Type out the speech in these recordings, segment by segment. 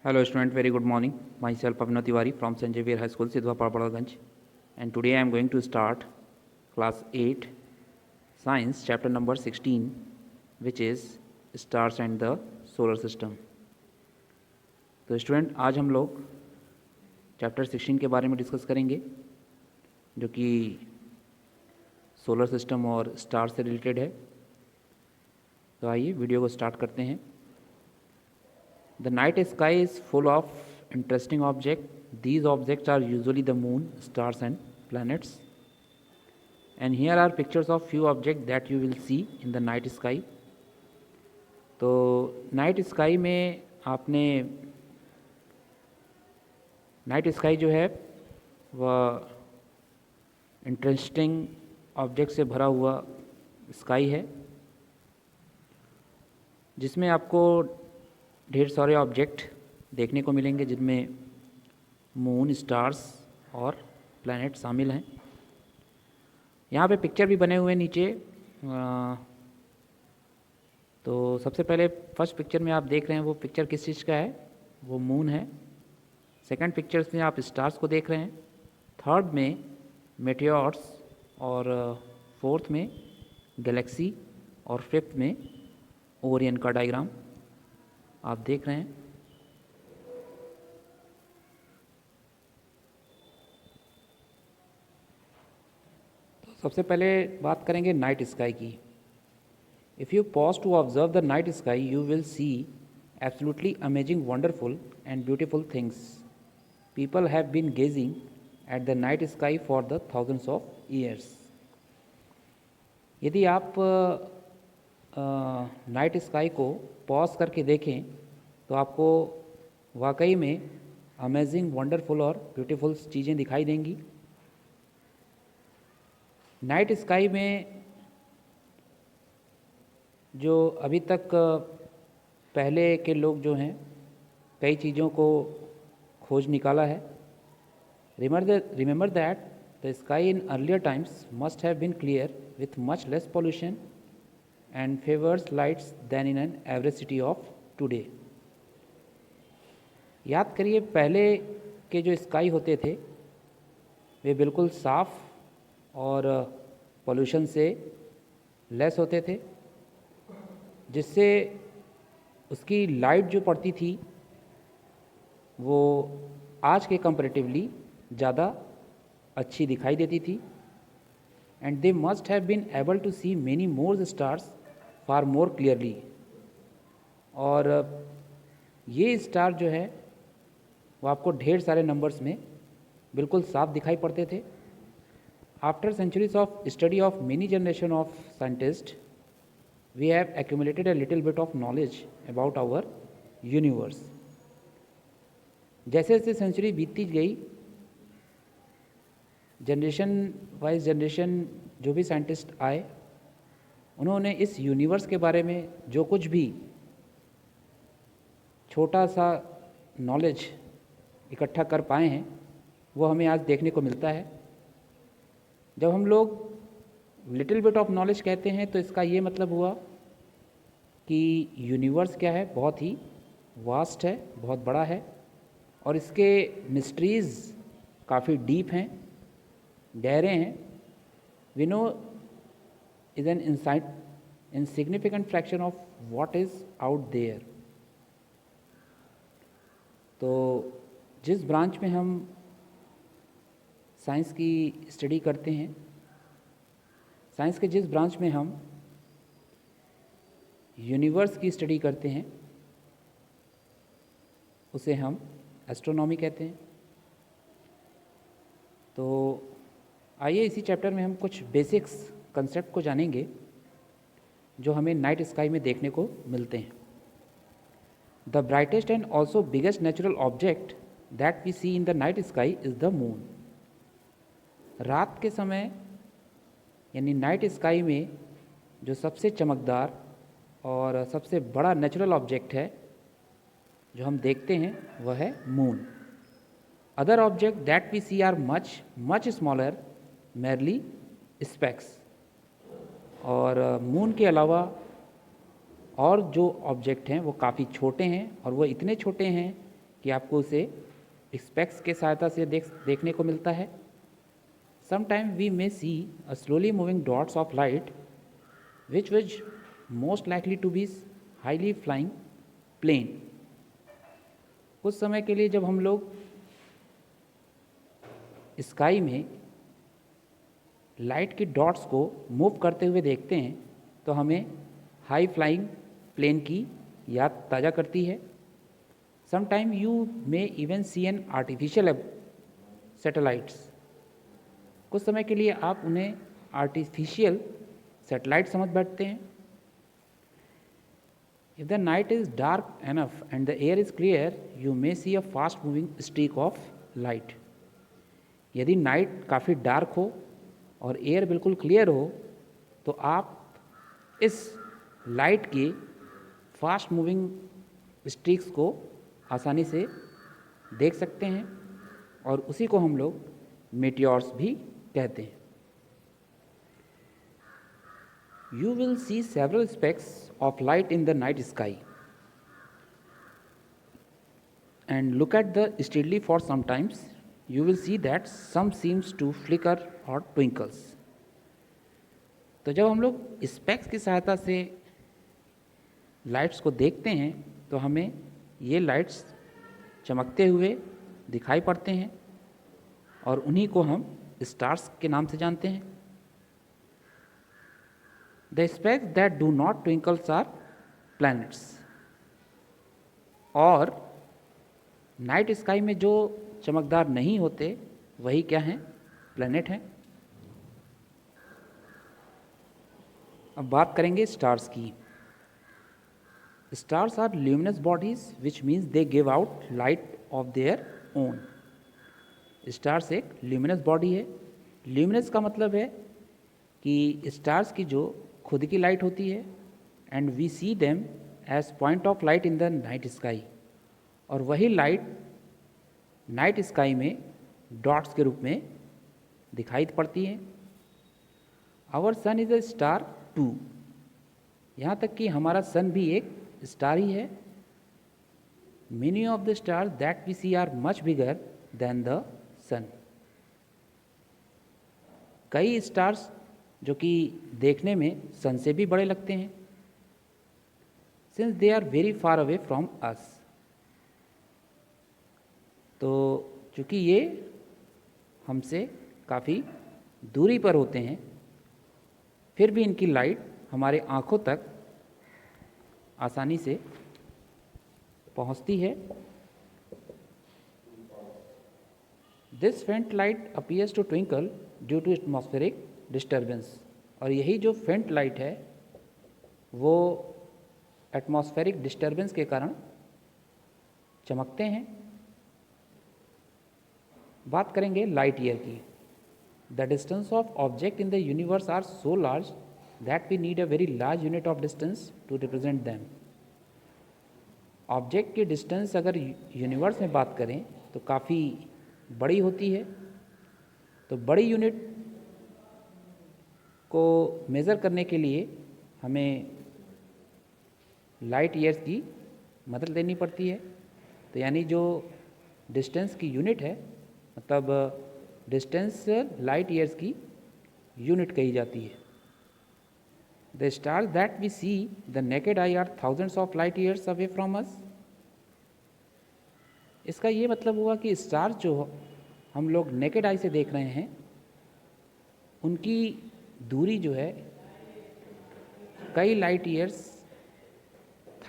Hello student, very good morning. Myself Avinav Tiwari from St. Xavier High School, Sidhwa Parpadaganj. And today I am going to start class 8 science chapter number 16 which is stars and the solar system. तो student आज हम लोग chapter 16 के बारे में discuss करेंगे जो कि सोलर सिस्टम और स्टार से रिलेटेड है। तो आइए वीडियो को स्टार्ट करते हैं। The night sky is full of interesting objects. These objects are usually the moon, stars and planets. And here are pictures of few objects that you will see in the night sky. तो night sky में आपने night sky जो है वह interesting object से भरा हुआ sky है जिसमें आपको ढेर सारे ऑब्जेक्ट देखने को मिलेंगे जिनमें मून, स्टार्स और प्लैनेट शामिल हैं। यहाँ पे पिक्चर भी बने हुए हैं नीचे। तो सबसे पहले फर्स्ट पिक्चर में आप देख रहे हैं वो पिक्चर किस चीज़ का है, वो मून है। सेकंड पिक्चर्स में आप स्टार्स को देख रहे हैं, थर्ड में मेटियोर्स और फोर्थ में गैलेक्सी और फिफ्थ में ओरियन का डायग्राम आप देख रहे हैं। तो सबसे पहले बात करेंगे नाइट स्काई की। If you pause to observe the night sky you will see absolutely amazing, wonderful and beautiful things. People have been gazing at the night sky for the thousands of years. यदि आप night sky को pause करके देखें तो आपको वाकई में amazing, wonderful और ब्यूटीफुल चीज़ें दिखाई देंगी। नाइट स्काई में जो अभी तक पहले के लोग जो हैं कई चीज़ों को खोज निकाला है। Remember that the sky in earlier times must have been clear with much less pollution and favors lights than in an average city of today. याद करिए पहले के जो स्काई होते थे वे बिल्कुल साफ और पोल्यूशन से लेस होते थे, जिससे उसकी लाइट जो पड़ती थी वो आज के कंपैरेटिवली ज़्यादा अच्छी दिखाई देती थी। And they must have been able to see many more stars far more clearly. और ये स्टार जो है वो आपको ढेर सारे नंबर्स में बिल्कुल साफ दिखाई पड़ते थे। After centuries of study of many generation of scientist we have accumulated a little bit of knowledge about our universe. जैसे जैसे सेंचुरी बीतती गई, जनरेशन वाइज जनरेशन जो भी साइंटिस्ट आए उन्होंने इस यूनिवर्स के बारे में जो कुछ भी छोटा सा नॉलेज इकट्ठा कर पाए हैं वो हमें आज देखने को मिलता है। जब हम लोग लिटिल बिट ऑफ नॉलेज कहते हैं तो इसका ये मतलब हुआ कि यूनिवर्स क्या है, बहुत ही वास्ट है, बहुत बड़ा है और इसके मिस्ट्रीज़ काफ़ी डीप हैं, गहरे हैं। We know is an insignificant fraction of what is out there. तो जिस ब्रांच में हम साइंस की स्टडी करते हैं, साइंस के जिस ब्रांच में हम यूनिवर्स की स्टडी करते हैं उसे हम एस्ट्रोनॉमी कहते हैं। तो आइए इसी चैप्टर में हम कुछ बेसिक्स कंसेप्ट को जानेंगे जो हमें नाइट स्काई में देखने को मिलते हैं। The brightest and also biggest natural object that we see in the night sky is the moon. रात के समय यानी नाइट स्काई में जो सबसे चमकदार और सबसे बड़ा नेचुरल ऑब्जेक्ट है जो हम देखते हैं वह है moon. Other object that we see are much smaller, merely specks. और मून के अलावा और जो ऑब्जेक्ट हैं वो काफ़ी छोटे हैं और वो इतने छोटे हैं कि आपको उसे स्पेक्स के सहायता से देखने को मिलता है। Sometime we may see a slowly moving dots of light which most likely to be highly flying plane. कुछ समय के लिए जब हम लोग स्काई में लाइट की डॉट्स को मूव करते हुए देखते हैं तो हमें हाई फ्लाइंग प्लेन की याद ताज़ा करती है। Sometime you may even see an artificial satellites. कुछ समय के लिए आप उन्हें आर्टिफिशियल सैटेलाइट समझ बैठते हैं। If the night is dark enough and the air is clear you may see a fast moving streak of light. यदि नाइट काफ़ी डार्क हो और एयर बिल्कुल क्लियर हो तो आप इस लाइट के फास्ट मूविंग स्ट्रीक्स को आसानी से देख सकते हैं और उसी को हम लोग मेटियोर्स भी कहते हैं। You will see several specks of light in the night sky and look at the steadily for some times you will see that some seems to flicker or twinkles। तो जब हम लोग स्पेक्स की सहायता से लाइट्स को देखते हैं तो हमें ये लाइट्स चमकते हुए दिखाई पड़ते हैं और उन्हीं को हम स्टार्स के नाम से जानते हैं। The specks that do not twinkles are planets. और नाइट स्काई में जो चमकदार नहीं होते वही क्या हैं? प्लैनेट हैं। अब बात करेंगे स्टार्स की। Stars are luminous bodies which means they give out light of their own. Stars एक ल्यूमिनस बॉडी है। ल्यूमिनस का मतलब है कि स्टार्स की जो खुद की लाइट होती है and we see them as point of light in the night sky. और वही लाइट नाइट स्काई में डॉट्स के रूप में दिखाई पड़ती हैं। Our sun is a star too. यहाँ तक कि हमारा सन भी एक स्टार ही है। Many of the stars that we see are much bigger than the sun. कई स्टार्स जो कि देखने में सन से भी बड़े लगते हैं since they are very far away from us. तो चूँकि ये हमसे काफ़ी दूरी पर होते हैं फिर भी इनकी लाइट हमारे आँखों तक आसानी से पहुँचती है। This faint light appears to twinkle due to atmospheric disturbance. और यही जो फेंट लाइट है वो एटमॉस्फेरिक डिस्टर्बेंस के कारण चमकते हैं। बात करेंगे लाइट ईयर की। The distance of object in the universe are so large that we need a very large unit of distance to represent them. Object की डिस्टेंस अगर यूनिवर्स में बात करें तो काफ़ी बड़ी होती है। तो बड़ी यूनिट को मेज़र करने के लिए हमें लाइट ईयर्स की मदद लेनी पड़ती है। तो यानी जो डिस्टेंस की यूनिट है मतलब डिस्टेंस लाइट ईयर्स की यूनिट कही जाती है। The stars that we see the naked eye are thousands of light years away from us. इसका ये मतलब हुआ कि स्टार्स जो हम लोग नेकेड आई से देख रहे हैं उनकी दूरी जो है कई light years,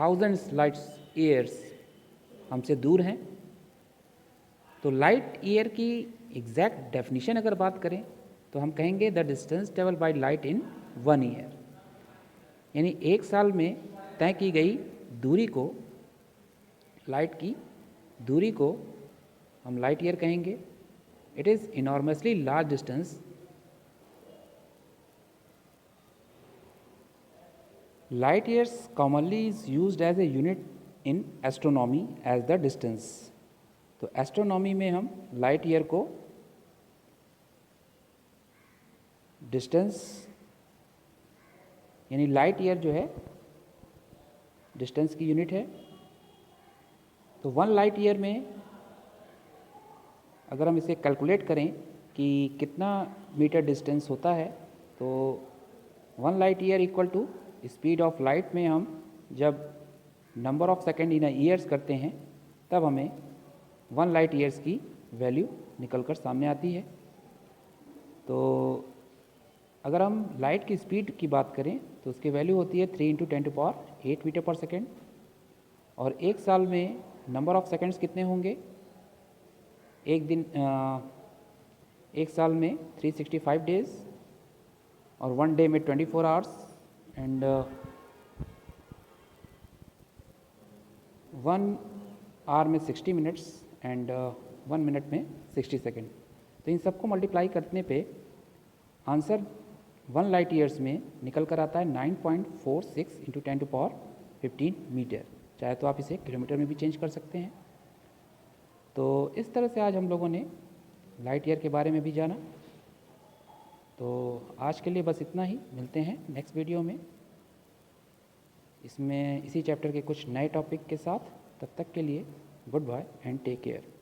thousands light years हमसे दूर हैं। तो लाइट ईयर की एग्जैक्ट डेफिनेशन अगर बात करें तो हम कहेंगे the distance travel by light in 1 year. यानी एक साल में तय की गई दूरी को, लाइट की दूरी को हम लाइट ईयर कहेंगे। It is enormously large distance. Light years commonly is used as a unit in astronomy as the distance. तो एस्ट्रोनॉमी में हम लाइट ईयर को डिस्टेंस यानी लाइट ईयर जो है डिस्टेंस की यूनिट है। तो 1 लाइट ईयर में अगर हम इसे कैलकुलेट करें कि कितना मीटर डिस्टेंस होता है, तो 1 light year equal to speed of light में हम जब number of second in years करते हैं तब हमें 1 लाइट ईयर्स की वैल्यू निकल कर सामने आती है। तो अगर हम लाइट की स्पीड की बात करें तो उसकी वैल्यू होती है 3 × 10⁸ मीटर पर सेकेंड। और एक साल में नंबर ऑफ सेकेंड्स कितने होंगे? एक साल में 365 डेज और 1 डे में 24 आवर्स एंड 1 आवर में 60 मिनट्स एंड 1 मिनट में 60 सेकेंड। तो इन सबको मल्टीप्लाई करने पे आंसर 1 लाइट ईयर्स में निकल कर आता है 9.46 × 10⁻15 मीटर। चाहे तो आप इसे किलोमीटर में भी चेंज कर सकते हैं। तो इस तरह से आज हम लोगों ने लाइट ईयर के बारे में भी जाना। तो आज के लिए बस इतना ही, मिलते हैं नेक्स्ट वीडियो में इसमें इसी चैप्टर के कुछ नए टॉपिक के साथ। तब तक के लिए good bye and take care.